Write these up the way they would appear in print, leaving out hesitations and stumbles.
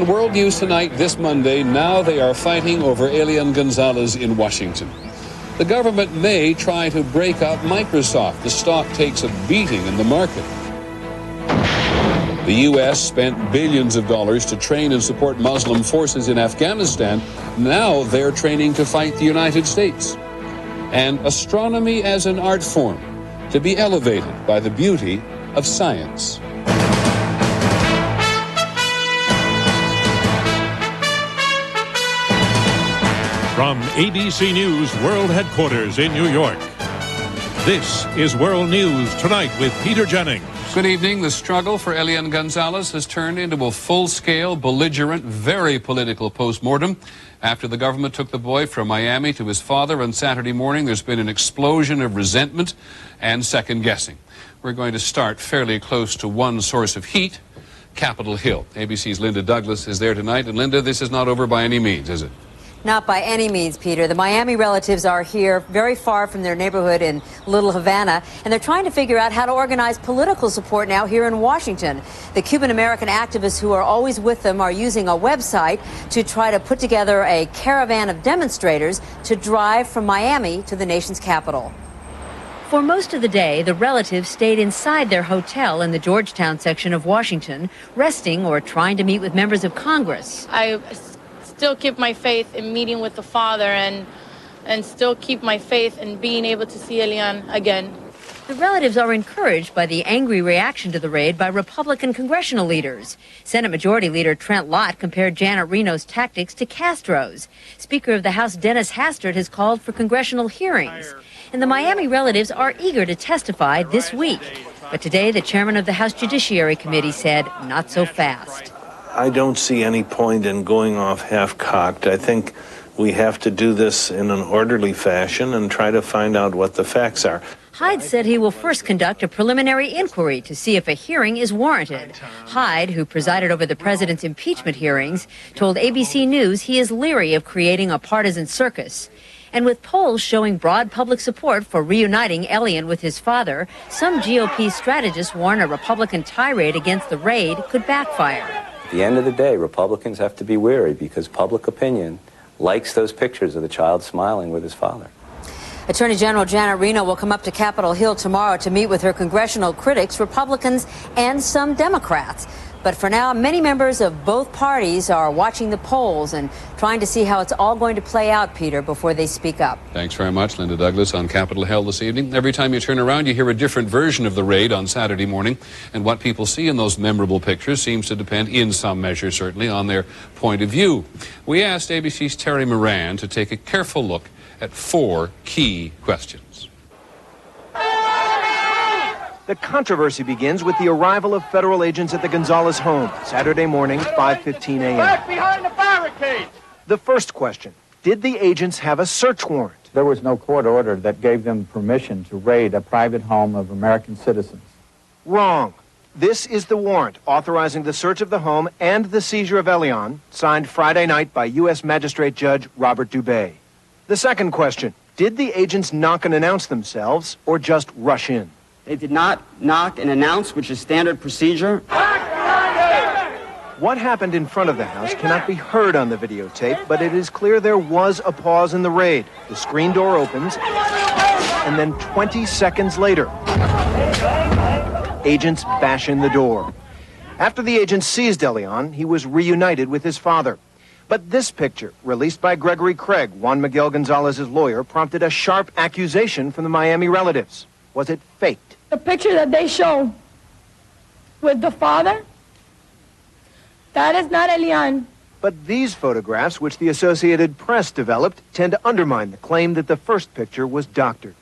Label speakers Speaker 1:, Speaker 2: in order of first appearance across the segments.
Speaker 1: On World News Tonight this Monday, now they are fighting over Elian Gonzalez in Washington. The government may try to break up Microsoft. The stock takes a beating in the market. The U.S. spent billions of dollars to train and support Muslim forces in Afghanistan. Now they're training to fight the United States. And astronomy as an art form, to be elevated by the beauty of science.
Speaker 2: From ABC News World Headquarters in New York, this is World News Tonight with Peter Jennings.
Speaker 1: Good evening. The struggle for Elian Gonzalez has turned into a full-scale, belligerent, very political postmortem. After the government took the boy from Miami to his father on Saturday morning, there's been an explosion of resentment and second-guessing. We're going to start fairly close to one source of heat, Capitol Hill. ABC's Linda Douglas is there tonight. And Linda, this is not over by any means, is it?
Speaker 3: Not by any means, Peter. The Miami relatives are here very far from their neighborhood in Little Havana, and they're trying to figure out how to organize political support now here in Washington. The Cuban-American activists who are always with them are using a website to try to put together a caravan of demonstrators to drive from Miami to the nation's capital. For most of the day, the relatives stayed inside their hotel in the Georgetown section of Washington, resting or trying to meet with members of Congress.
Speaker 4: I still keep my faith in meeting with the father and still keep my faith in being able to see Elian again.
Speaker 3: The relatives are encouraged by the angry reaction to the raid by Republican congressional leaders. Senate Majority Leader Trent Lott compared Janet Reno's tactics to Castro's. Speaker of the House Dennis Hastert has called for congressional hearings. And the Miami relatives are eager to testify this week. But today, the chairman of the House Judiciary Committee said, not so fast.
Speaker 5: I don't see any point in going off half-cocked. I think we have to do this in an orderly fashion and try to find out what the facts are.
Speaker 3: Hyde said he will first conduct a preliminary inquiry to see if a hearing is warranted. Hyde, who presided over the president's impeachment hearings, told ABC News he is leery of creating a partisan circus. And with polls showing broad public support for reuniting Elian with his father, some GOP strategists warn a Republican tirade against the raid could backfire.
Speaker 6: At the end of the day, Republicans have to be wary because public opinion likes those pictures of the child smiling with his father.
Speaker 3: Attorney General Janet Reno will come up to Capitol Hill tomorrow to meet with her congressional critics, Republicans and some Democrats. But for now, many members of both parties are watching the polls and trying to see how it's all going to play out, Peter, before they speak up.
Speaker 1: Thanks very much, Linda Douglas, on Capitol Hill this evening. Every time you turn around, you hear a different version of the raid on Saturday morning. And what people see in those memorable pictures seems to depend, in some measure, certainly, on their point of view. We asked ABC's Terry Moran to take a careful look at 4 key questions.
Speaker 7: The controversy begins with the arrival of federal agents at the Gonzalez home, Saturday morning, 5:15 a.m.
Speaker 8: Back behind the barricade!
Speaker 7: The first question, did the agents have a search warrant?
Speaker 9: There was no court order that gave them permission to raid a private home of American citizens.
Speaker 7: Wrong. This is the warrant authorizing the search of the home and the seizure of Elian, signed Friday night by U.S. Magistrate Judge Robert Dubay. The second question, did the agents knock and announce themselves or just rush in?
Speaker 10: They did not knock and announce, which is standard procedure.
Speaker 7: What happened in front of the house cannot be heard on the videotape, but it is clear there was a pause in the raid. The screen door opens, and then 20 seconds later, agents bash in the door. After the agents seized Elian, he was reunited with his father. But this picture, released by Gregory Craig, Juan Miguel Gonzalez's lawyer, prompted a sharp accusation from the Miami relatives. Was it faked?
Speaker 11: The picture that they show with the father, that is not Elian.
Speaker 7: But these photographs, which the Associated Press developed, tend to undermine the claim that the first picture was doctored.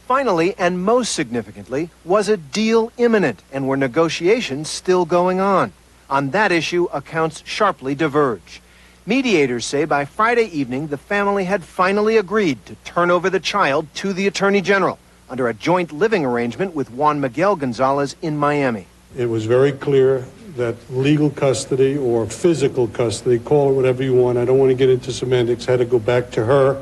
Speaker 7: Finally, and most significantly, was a deal imminent, and were negotiations still going on? On that issue, accounts sharply diverge. Mediators say by Friday evening, the family had finally agreed to turn over the child to the Attorney General under a joint living arrangement with Juan Miguel Gonzalez in Miami.
Speaker 12: It was very clear that legal custody or physical custody, call it whatever you want, I don't want to get into semantics, had to go back to her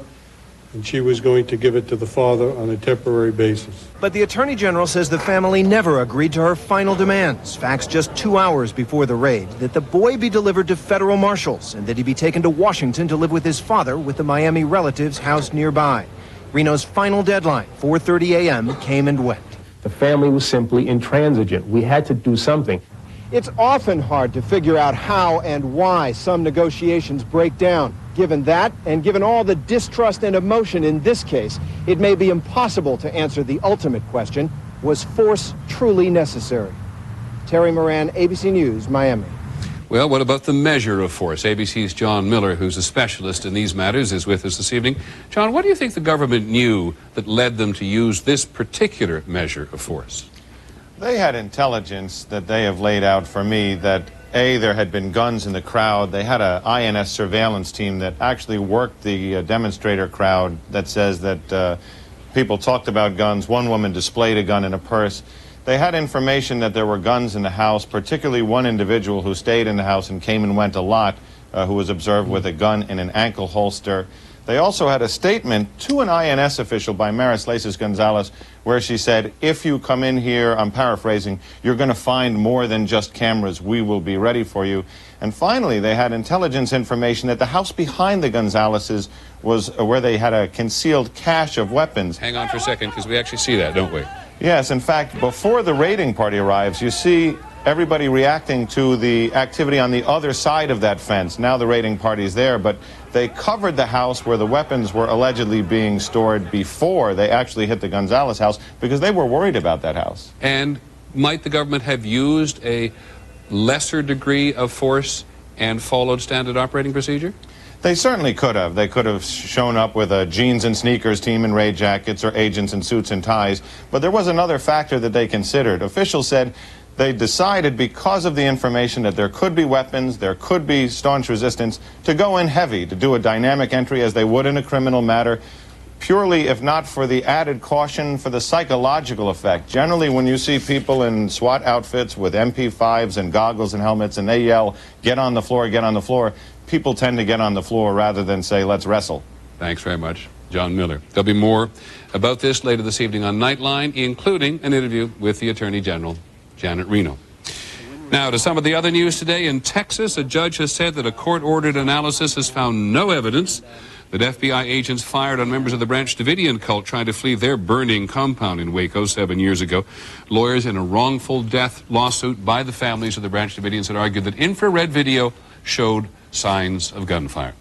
Speaker 12: and she was going to give it to the father on a temporary basis.
Speaker 7: But the Attorney General says the family never agreed to her final demands. Facts just 2 hours before the raid, that the boy be delivered to federal marshals and that he be taken to Washington to live with his father with the Miami relatives housed nearby. Reno's final deadline, 4:30 a.m., came and went.
Speaker 13: The family was simply intransigent. We had to do something.
Speaker 7: It's often hard to figure out how and why some negotiations break down. Given that, and given all the distrust and emotion in this case, it may be impossible to answer the ultimate question, was force truly necessary? Terry Moran, ABC News, Miami.
Speaker 1: Well, what about the measure of force? ABC's John Miller, who's a specialist in these matters, is with us this evening. John, what do you think the government knew that led them to use this particular measure of force?
Speaker 14: They had intelligence that they have laid out for me that, A, there had been guns in the crowd. They had an INS surveillance team that actually worked the demonstrator crowd that says that people talked about guns. One woman displayed a gun in a purse. They had information that there were guns in the house, particularly one individual who stayed in the house and came and went a lot, who was observed with a gun in an ankle holster. They also had a statement to an INS official by Maris Laces Gonzalez where she said, if you come in here, I'm paraphrasing, you're going to find more than just cameras. We will be ready for you. And finally, they had intelligence information that the house behind the Gonzalez's was where they had a concealed cache of weapons.
Speaker 1: Hang on for a second, because we actually see that, don't we?
Speaker 14: Yes, in fact, before the raiding party arrives, you see everybody reacting to the activity on the other side of that fence. Now the raiding party's there, but they covered the house where the weapons were allegedly being stored before they actually hit the Gonzalez house because they were worried about that house.
Speaker 1: And might the government have used a lesser degree of force and followed standard operating procedure?
Speaker 14: They certainly could have. They could have shown up with a jeans and sneakers team in raid jackets or agents in suits and ties. But there was another factor that they considered. Officials said they decided, because of the information that there could be weapons, there could be staunch resistance, to go in heavy, to do a dynamic entry as they would in a criminal matter, purely, if not for the added caution, for the psychological effect. Generally, when you see people in SWAT outfits with MP5s and goggles and helmets and they yell, get on the floor, people tend to get on the floor rather than say, let's wrestle.
Speaker 1: Thanks very much, John Miller. There'll be more about this later this evening on Nightline, including an interview with the Attorney General, Janet Reno. Now, to some of the other news today. In Texas, a judge has said that a court-ordered analysis has found no evidence that FBI agents fired on members of the Branch Davidian cult trying to flee their burning compound in Waco 7 years ago. Lawyers in a wrongful death lawsuit by the families of the Branch Davidians had argued that infrared video showed signs of gunfire.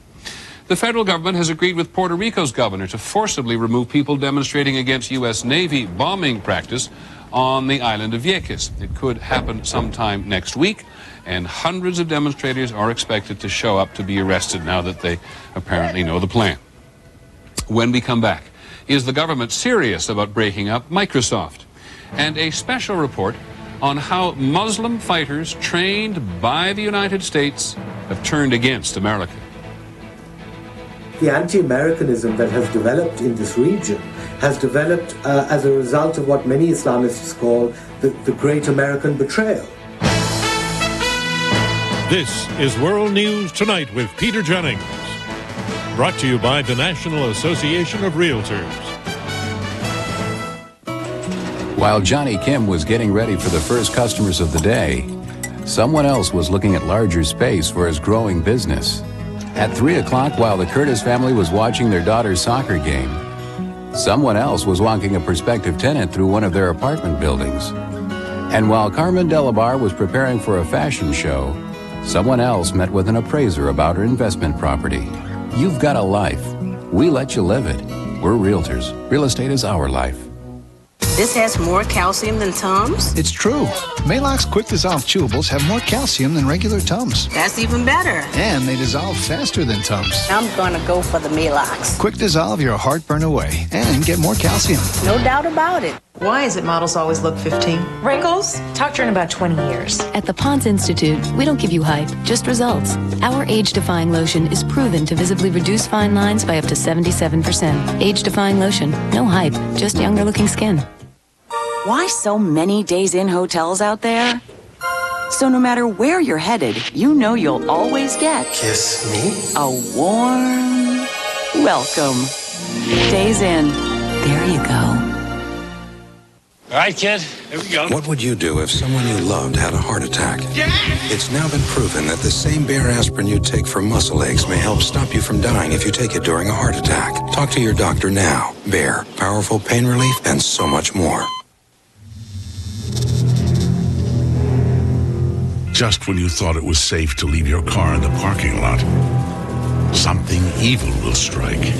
Speaker 1: The federal government has agreed with Puerto Rico's governor to forcibly remove people demonstrating against U.S. Navy bombing practice on the island of Vieques. It could happen sometime next week, and hundreds of demonstrators are expected to show up to be arrested now that they apparently know the plan. When we come back, is the government serious about breaking up Microsoft? And a special report on how Muslim fighters trained by the United States have turned against America.
Speaker 15: The anti-Americanism that has developed in this region has developed as a result of what many Islamists call the Great American Betrayal.
Speaker 2: This is World News Tonight with Peter Jennings. Brought to you by the National Association of Realtors.
Speaker 16: While Johnny Kim was getting ready for the first customers of the day, someone else was looking at larger space for his growing business. At 3 o'clock, while the Curtis family was watching their daughter's soccer game, someone else was walking a prospective tenant through one of their apartment buildings. And while Carmen Delabar was preparing for a fashion show, someone else met with an appraiser about her investment property. You've got a life. We let you live it. We're realtors. Real estate is our life.
Speaker 17: This has more calcium than Tums?
Speaker 18: It's true. Maalox Quick Dissolve Chewables have more calcium than regular Tums.
Speaker 17: That's even better.
Speaker 18: And they dissolve faster than Tums.
Speaker 17: I'm gonna go for the Maalox.
Speaker 18: Quick dissolve your heartburn away and get more calcium.
Speaker 17: No doubt about it.
Speaker 19: Why is it models always look 15? Wrinkles? Talk to her in about 20 years.
Speaker 20: At the Ponds Institute, we don't give you hype, just results. Our age-defying lotion is proven to visibly reduce fine lines by up to 77%. Age-defying lotion, no hype, just younger-looking skin.
Speaker 21: Why so many days-in hotels out there? So no matter where you're headed, you know you'll always get...
Speaker 22: Kiss me?
Speaker 21: A warm welcome. Days in. There you go.
Speaker 4: All right, kid, here we go.
Speaker 22: What would you do if someone you loved had a heart attack?
Speaker 4: Yeah.
Speaker 22: It's now been proven that the same Bayer aspirin you take for muscle aches may help stop you from dying if you take it during a heart attack. Talk to your doctor now. Bayer, powerful pain relief and so much more.
Speaker 23: Just when you thought it was safe to leave your car in the parking lot, something evil will strike.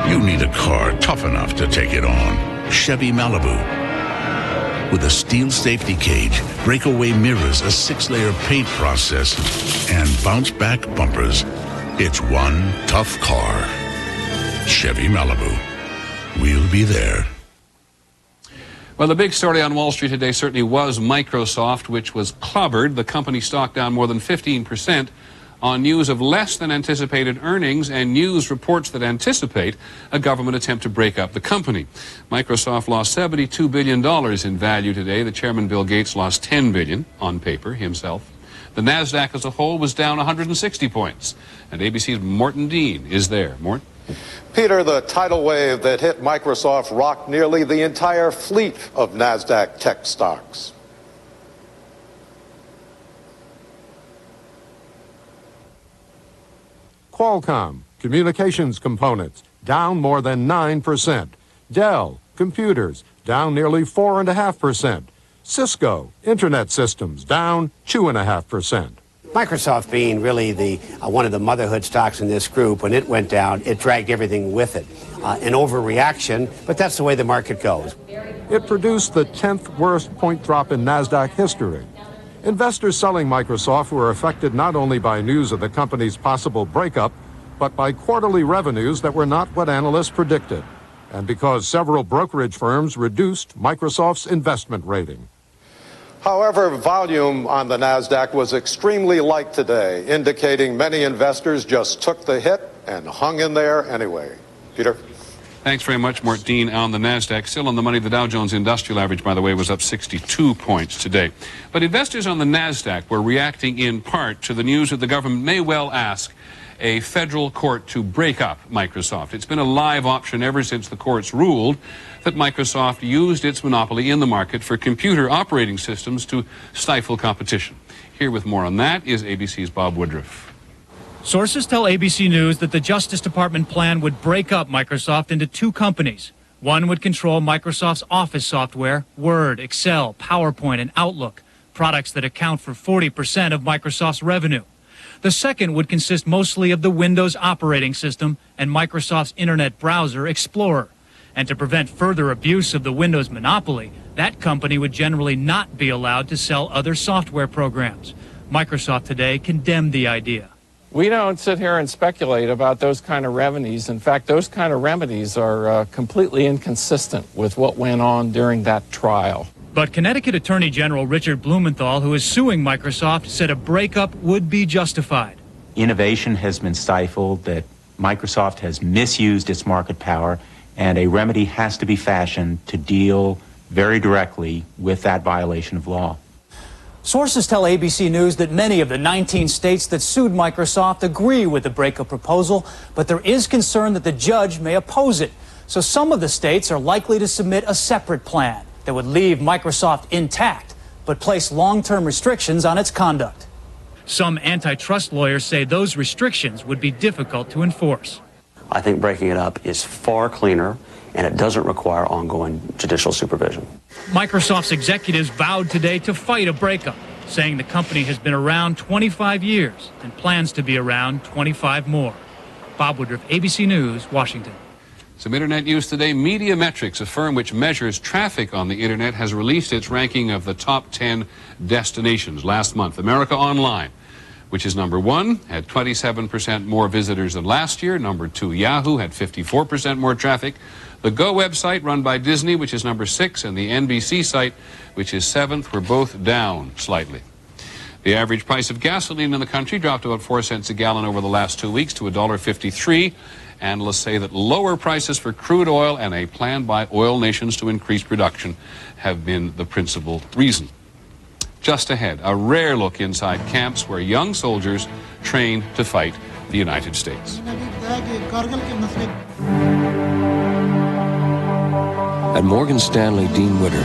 Speaker 23: You need a car tough enough to take it on. Chevy Malibu. With a steel safety cage, breakaway mirrors, a 6-layer paint process, and bounce-back bumpers, it's one tough car. Chevy Malibu. We'll be there.
Speaker 1: Well, the big story on Wall Street today certainly was Microsoft, which was clobbered. The company stock down more than 15% on news of less than anticipated earnings and news reports that anticipate a government attempt to break up the company. Microsoft lost $72 billion in value today. The chairman, Bill Gates, lost $10 billion on paper himself. The NASDAQ as a whole was down 160 points. And ABC's Morton Dean is there. Mort?
Speaker 24: Peter, the tidal wave that hit Microsoft rocked nearly the entire fleet of NASDAQ tech stocks.
Speaker 25: Qualcomm, communications components, down more than 9%. Dell, computers, down nearly 4.5%. Cisco, internet systems, down 2.5%.
Speaker 26: Microsoft being really the one of the motherhood stocks in this group, when it went down, it dragged everything with it. An overreaction, but that's the way the market goes.
Speaker 25: It produced the 10th worst point drop in NASDAQ history. Investors selling Microsoft were affected not only by news of the company's possible breakup, but by quarterly revenues that were not what analysts predicted, and because several brokerage firms reduced Microsoft's investment rating.
Speaker 24: However, volume on the NASDAQ was extremely light today, indicating many investors just took the hit and hung in there anyway. Peter?
Speaker 1: Thanks very much, Mort Dean. On the NASDAQ, still on the money, the Dow Jones Industrial Average, by the way, was up 62 points today. But investors on the NASDAQ were reacting in part to the news that the government may well ask a federal court to break up Microsoft. It's been a live option ever since the courts ruled that Microsoft used its monopoly in the market for computer operating systems to stifle competition. Here with more on that is ABC's Bob Woodruff.
Speaker 27: Sources tell ABC News that the Justice Department plan would break up Microsoft into two companies. One would control Microsoft's Office software, Word, Excel, PowerPoint, and Outlook, products that account for 40% of Microsoft's revenue. The second would consist mostly of the Windows operating system and Microsoft's Internet browser, Explorer. And to prevent further abuse of the Windows monopoly, that company would generally not be allowed to sell other software programs. Microsoft today condemned the idea.
Speaker 28: We don't sit here and speculate about those kind of remedies. In fact, those kind of remedies are completely inconsistent with what went on during that trial.
Speaker 27: But Connecticut Attorney General Richard Blumenthal, who is suing Microsoft, said a breakup would be justified.
Speaker 29: Innovation has been stifled, that Microsoft has misused its market power, and a remedy has to be fashioned to deal very directly with that violation of law.
Speaker 30: Sources tell ABC News that many of the 19 states that sued Microsoft agree with the breakup proposal, but there is concern that the judge may oppose it. So some of the states are likely to submit a separate plan that would leave Microsoft intact, but place long-term restrictions on its conduct.
Speaker 27: Some antitrust lawyers say those restrictions would be difficult to enforce.
Speaker 31: I think breaking it up is far cleaner, and it doesn't require ongoing judicial supervision.
Speaker 27: Microsoft's executives vowed today to fight a breakup, saying the company has been around 25 years and plans to be around 25 more. Bob Woodruff, ABC News, Washington.
Speaker 1: Some Internet news today. Mediametrics, a firm which measures traffic on the Internet, has released its ranking of the top 10 destinations last month. America Online, which is number 1, had 27% more visitors than last year. Number 2, Yahoo, had 54% more traffic. The Go website, run by Disney, which is number 6, and the NBC site, which is 7th, were both down slightly. The average price of gasoline in the country dropped about 4 cents a gallon over the last 2 weeks to $1.53. Analysts say that lower prices for crude oil and a plan by oil nations to increase production have been the principal reason. Just ahead, a rare look inside camps where young soldiers train to fight the United States.
Speaker 3: At Morgan Stanley Dean Witter,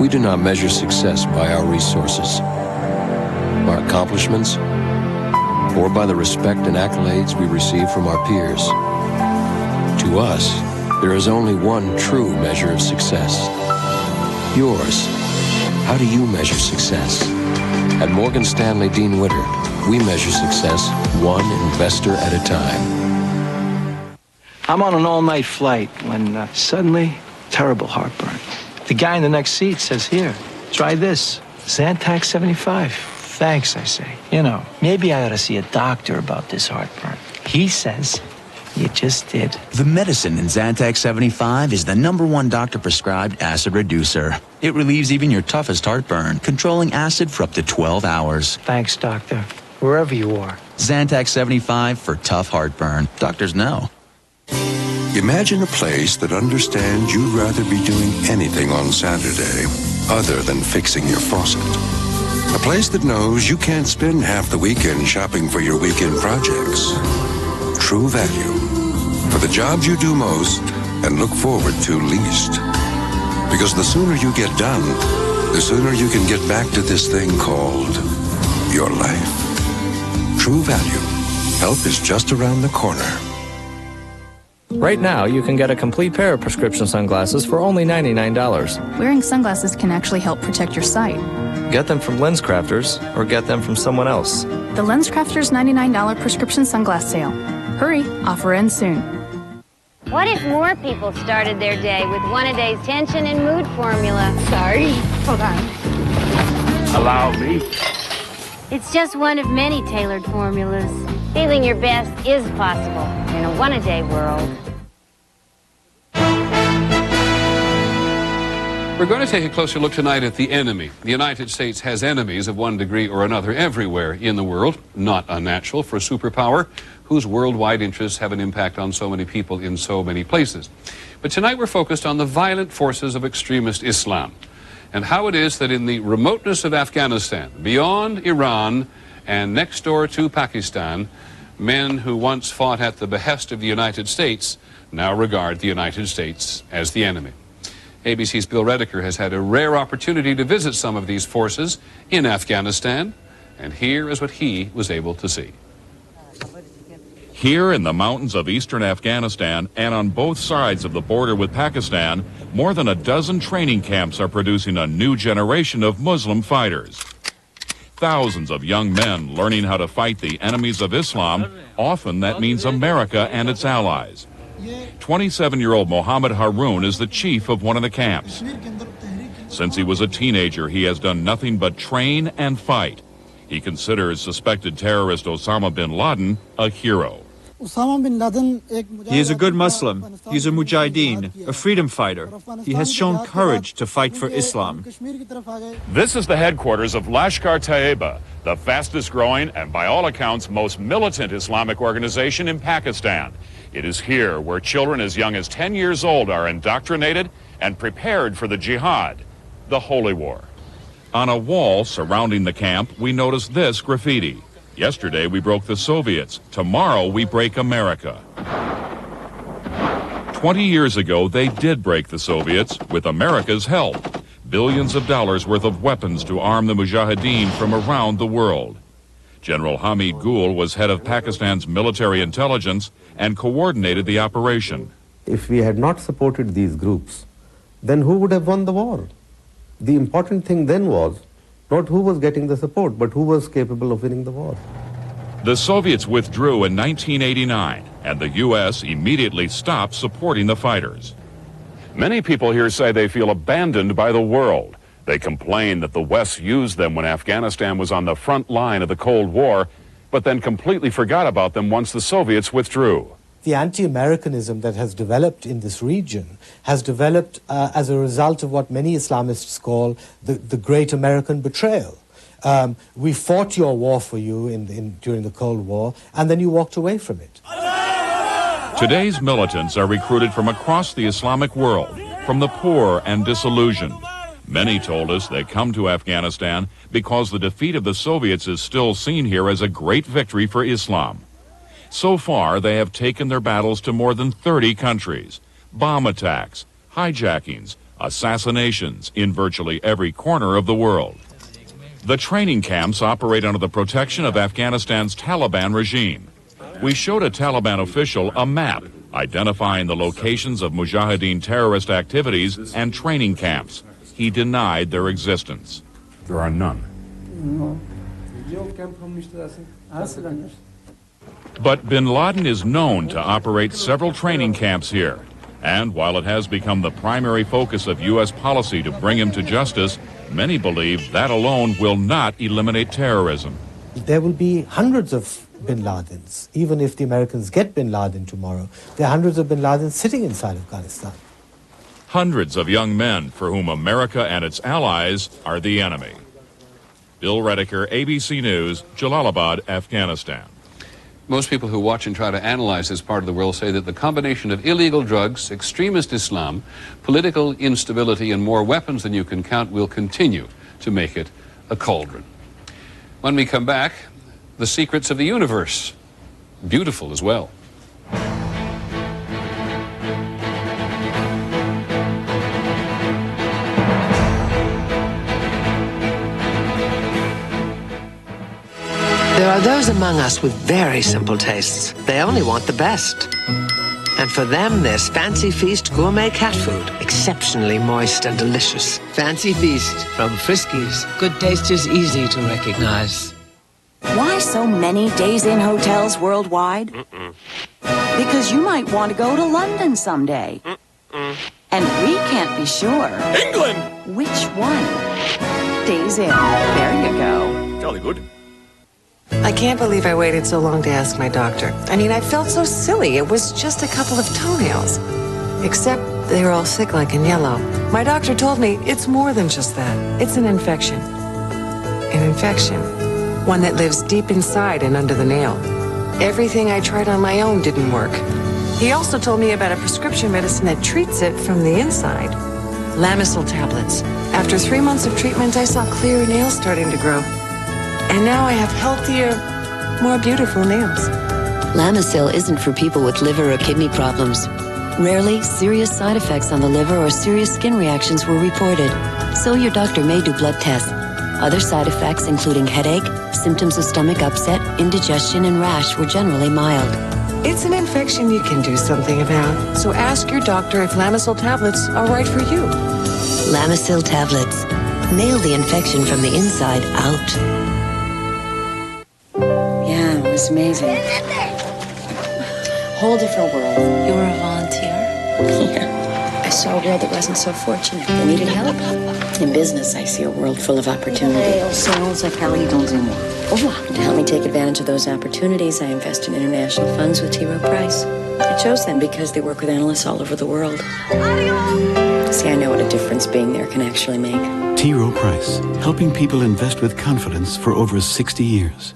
Speaker 3: we do not measure success by our resources, our accomplishments, or by the respect and accolades we receive from our peers. To us, there is only one true measure of success. Yours. How do you measure success? At Morgan Stanley Dean Witter, we measure success one investor at a time.
Speaker 5: I'm on an all-night flight when suddenly, terrible heartburn. The guy in the next seat says, "Here, try this, Zantac 75. Thanks, I say. You know, maybe I ought to see a doctor about this heartburn. He says, "You just did."
Speaker 6: The medicine in Zantac 75 is the #1 doctor-prescribed acid reducer. It relieves even your toughest heartburn, controlling acid for up to 12 hours.
Speaker 5: Thanks, doctor, wherever you are.
Speaker 6: Zantac 75 for tough heartburn. Doctors know.
Speaker 22: Imagine a place that understands you'd rather be doing anything on Saturday other than fixing your faucet. A place that knows you can't spend half the weekend shopping for your weekend projects. True Value. For the jobs you do most and look forward to least. Because the sooner you get done, the sooner you can get back to this thing called your life. True Value. Help is just around the corner.
Speaker 7: Right now, you can get a complete pair of prescription sunglasses for only $99.
Speaker 8: Wearing sunglasses can actually help protect your sight.
Speaker 7: Get them from LensCrafters or get them from someone else.
Speaker 8: The LensCrafters $99 prescription sunglass sale. Hurry, offer ends soon.
Speaker 9: What if more people started their day with one-a-day's tension and mood formula? Sorry. Hold on.
Speaker 4: Allow me.
Speaker 9: It's just one of many tailored formulas. Feeling your best is possible in a one-a-day world.
Speaker 1: We're going to take a closer look tonight at the enemy. The United States has enemies of one degree or another everywhere in the world. Not unnatural for a superpower whose worldwide interests have an impact on so many people in so many places. But tonight we're focused on the violent forces of extremist Islam and how it is that in the remoteness of Afghanistan, beyond Iran and next door to Pakistan, men who once fought at the behest of the United States now regard the United States as the enemy. ABC's Bill Redeker has had a rare opportunity to visit some of these forces in Afghanistan, and here is what he was able to see.
Speaker 2: Here in the mountains of eastern Afghanistan and on both sides of the border with Pakistan, more than a dozen training camps are producing a new generation of Muslim fighters. Thousands of young men learning how to fight the enemies of Islam. Often that means America and its allies. 27-year-old Mohammed Haroon is the chief of one of the camps. Since he was a teenager, he has done nothing but train and fight. He considers suspected terrorist Osama bin Laden a hero.
Speaker 10: He is a good Muslim. He is a mujahideen, a freedom fighter. He has shown courage to fight for Islam.
Speaker 11: This is the headquarters of Lashkar-Taiba, the fastest growing and by all accounts most militant Islamic organization in Pakistan. It is here where children as young as 10 years old are indoctrinated and prepared for the jihad, the holy war.
Speaker 2: On a wall surrounding the camp, we notice this graffiti. Yesterday we broke the Soviets. Tomorrow we break America. 20 years ago, they did break the Soviets with America's help. Billions of dollars worth of weapons to arm the Mujahideen from around the world. General Hamid Gul was head of Pakistan's military intelligence and coordinated the operation.
Speaker 12: If we had not supported these groups, then who would have won the war? The important thing then was not who was getting the support, but who was capable of winning the war.
Speaker 2: The Soviets withdrew in 1989, and the U.S. immediately stopped supporting the fighters.
Speaker 11: Many people here say they feel abandoned by the world. They complain that the West used them when Afghanistan was on the front line of the Cold War, but then completely forgot about them once the Soviets withdrew.
Speaker 15: The anti-Americanism that has developed in this region has developed as a result of what many Islamists call the Great American Betrayal. We fought your war for you during the Cold War, and then you walked away from it.
Speaker 2: Today's militants are recruited from across the Islamic world, from the poor and disillusioned. Many told us they come to Afghanistan because the defeat of the Soviets is still seen here as a great victory for Islam. So far, they have taken their battles to more than 30 countries. Bomb attacks, hijackings, assassinations in virtually every corner of the world. The training camps operate under the protection of Afghanistan's Taliban regime. We showed a Taliban official a map identifying the locations of Mujahideen terrorist activities and training camps. He denied their existence.
Speaker 11: There are none.
Speaker 2: But bin Laden is known to operate several training camps here. And while it has become the primary focus of U.S. policy to bring him to justice, many believe that alone will not eliminate terrorism.
Speaker 15: There will be hundreds of bin Ladens. Even if the Americans get bin Laden tomorrow, there are hundreds of bin Ladens sitting inside Afghanistan.
Speaker 2: Hundreds of young men for whom America and its allies are the enemy. Bill Redeker, ABC News, Jalalabad, Afghanistan.
Speaker 1: Most people who watch and try to analyze this part of the world say that the combination of illegal drugs, extremist Islam, political instability, and more weapons than you can count will continue to make it a cauldron. When we come back, the secrets of the universe. Beautiful as well.
Speaker 13: There are those among us with very simple tastes. They only want the best. And for them, there's Fancy Feast gourmet cat food. Exceptionally moist and delicious. Fancy Feast from Friskies. Good taste is easy to recognize.
Speaker 14: Why so many Days Inn hotels worldwide? Because you might want to go to London someday. And we can't be sure.
Speaker 16: England!
Speaker 14: Which one? Days Inn. There you go.
Speaker 16: Jolly good.
Speaker 13: I can't believe I waited so long to ask my doctor. I mean, I felt so silly. It was just a couple of toenails. Except they were all sick-like and yellow. My doctor told me it's more than just that. It's an infection. An infection. One that lives deep inside and under the nail. Everything I tried on my own didn't work. He also told me about a prescription medicine that treats it from the inside. Lamisil tablets. After 3 months of treatment, I saw clear nails starting to grow. And now I have healthier, more beautiful nails.
Speaker 17: Lamisil isn't for people with liver or kidney problems. Rarely, serious side effects on the liver or serious skin reactions were reported, so your doctor may do blood tests. Other side effects, including headache, symptoms of stomach upset, indigestion, and rash, were generally mild.
Speaker 13: It's an infection you can do something about, so ask your doctor if Lamisil tablets are right for you.
Speaker 17: Lamisil tablets. Nail the infection from the inside out.
Speaker 14: Yeah, it was amazing. Whole different world. You were a volunteer? Yeah. I saw a world that wasn't so fortunate. They needed help. In business, I see a world full of opportunity. To help me take advantage of those opportunities, I invest in international funds with T. Rowe Price. I chose them because they work with analysts all over the world. See, I know what a difference being there can actually make.
Speaker 18: T. Rowe Price, helping people invest with confidence for over 60 years.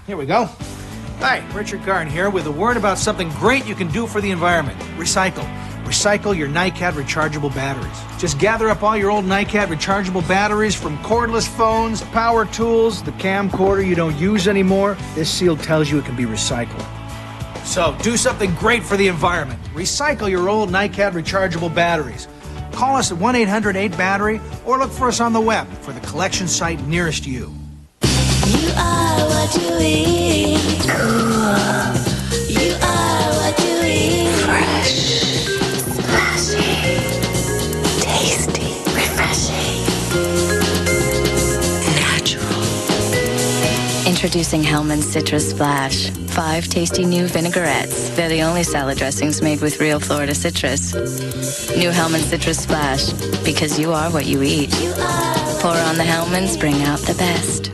Speaker 19: Here we go. Hi, Richard Karn here with a word about something great you can do for the environment. Recycle. Recycle your NiCad rechargeable batteries. Just gather up all your old NiCad rechargeable batteries from cordless phones, power tools, the camcorder you don't use anymore. This seal tells you it can be recycled. So do something great for the environment. Recycle your old NiCad rechargeable batteries. Call us at 1-800-8-BATTERY or look for us on the web for the collection site nearest you.
Speaker 20: You are what you eat. You are what you eat.
Speaker 13: Fresh. Classy. Tasty.
Speaker 20: Refreshing.
Speaker 13: Natural.
Speaker 17: Introducing Hellmann's Citrus Splash. 5 tasty new vinaigrettes. They're the only salad dressings made with real Florida citrus. New Hellmann's Citrus Splash. Because you are what you eat. Pour on the Hellmann's, bring out the best.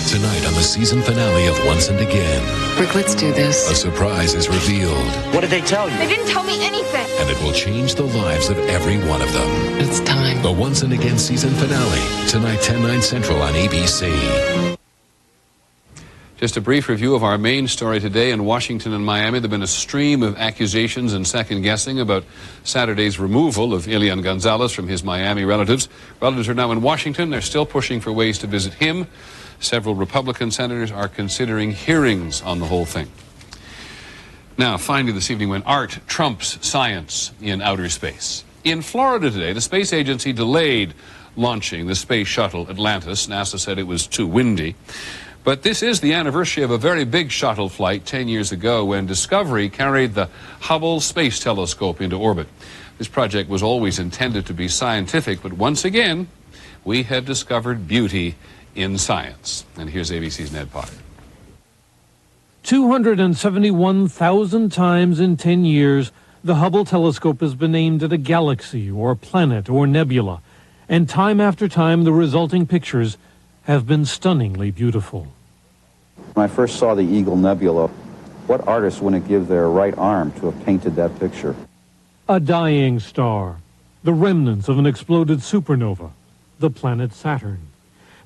Speaker 21: Tonight on the season finale of Once and Again.
Speaker 13: Rick, let's do this.
Speaker 21: A surprise is revealed.
Speaker 13: What did they tell you?
Speaker 20: They didn't tell me anything.
Speaker 21: And it will change the lives of every one of them.
Speaker 13: It's time.
Speaker 21: The Once and Again season finale. Tonight, 10/9 Central on ABC.
Speaker 1: Just a brief review of our main story today. In Washington and Miami, there have been a stream of accusations and second-guessing about Saturday's removal of Elian Gonzalez from his Miami relatives. Relatives are now in Washington. They're still pushing for ways to visit him. Several Republican senators are considering hearings on the whole thing. Now, finally this evening, when art trumps science in outer space. In Florida today, the space agency delayed launching the space shuttle Atlantis. NASA said it was too windy. But this is the anniversary of a very big shuttle flight 10 years ago when Discovery carried the Hubble Space Telescope into orbit. This project was always intended to be scientific, but once again, we have discovered beauty in science. And here's ABC's Ned Potter.
Speaker 3: 271,000 times in 10 years, the Hubble telescope has been aimed at a galaxy or planet or nebula. And time after time, the resulting pictures have been stunningly beautiful.
Speaker 16: When I first saw the Eagle Nebula, what artist wouldn't give their right arm to have painted that picture?
Speaker 3: A dying star, the remnants of an exploded supernova, the planet Saturn.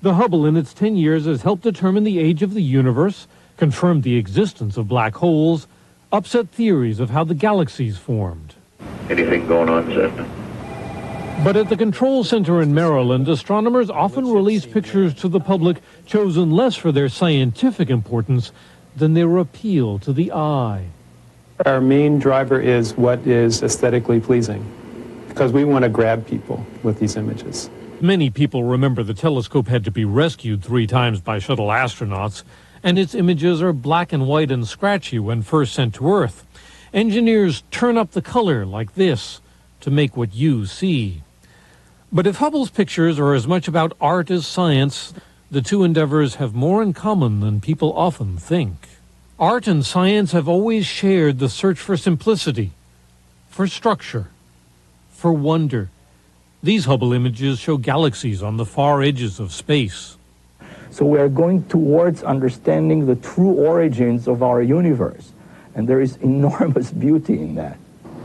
Speaker 3: The Hubble in its 10 years has helped determine the age of the universe, confirmed the existence of black holes, upset theories of how the galaxies formed.
Speaker 4: Anything going on, Zen?
Speaker 3: But at the Control Center in Maryland, astronomers often release pictures to the public chosen less for their scientific importance than their appeal to the eye.
Speaker 23: Our main driver is what is aesthetically pleasing, because we want to grab people with these images.
Speaker 3: Many people remember the telescope had to be rescued 3 times by shuttle astronauts, and its images are black and white and scratchy when first sent to Earth. Engineers turn up the color like this to make what you see. But if Hubble's pictures are as much about art as science, the two endeavors have more in common than people often think. Art and science have always shared the search for simplicity, for structure, for wonder. These Hubble images show galaxies on the far edges of space.
Speaker 24: So we are going towards understanding the true origins of our universe, and there is enormous beauty in that.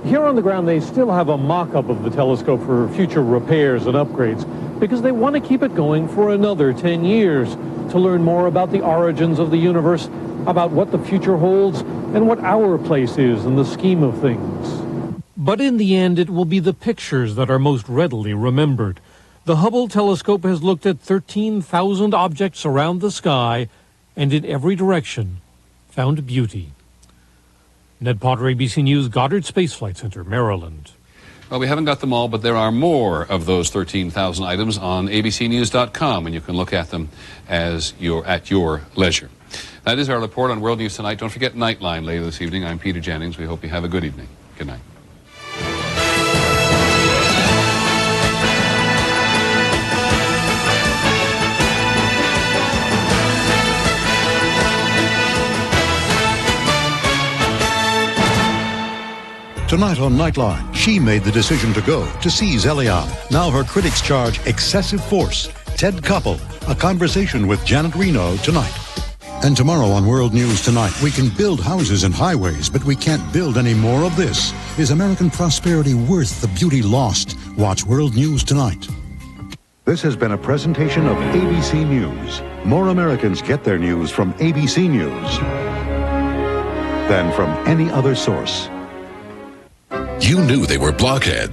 Speaker 3: Here on the ground, they still have a mock-up of the telescope for future repairs and upgrades because they want to keep it going for another 10 years to learn more about the origins of the universe, about what the future holds, and what our place is in the scheme of things. But in the end, it will be the pictures that are most readily remembered. The Hubble telescope has looked at 13,000 objects around the sky and in every direction found beauty. Ned Potter, ABC News, Goddard Space Flight Center, Maryland.
Speaker 1: Well, we haven't got them all, but there are more of those 13,000 items on abcnews.com, and you can look at them at your leisure. That is our report on World News Tonight. Don't forget Nightline later this evening. I'm Peter Jennings. We hope you have a good evening. Good night.
Speaker 25: Tonight on Nightline, she made the decision to go, to seize Elian. Now her critics charge excessive force. Ted Koppel, a conversation with Janet Reno tonight. And tomorrow on World News Tonight, we can build houses and highways, but we can't build any more of this. Is American prosperity worth the beauty lost? Watch World News Tonight.
Speaker 26: This has been a presentation of ABC News. More Americans get their news from ABC News than from any other source.
Speaker 21: You knew they were blockheads.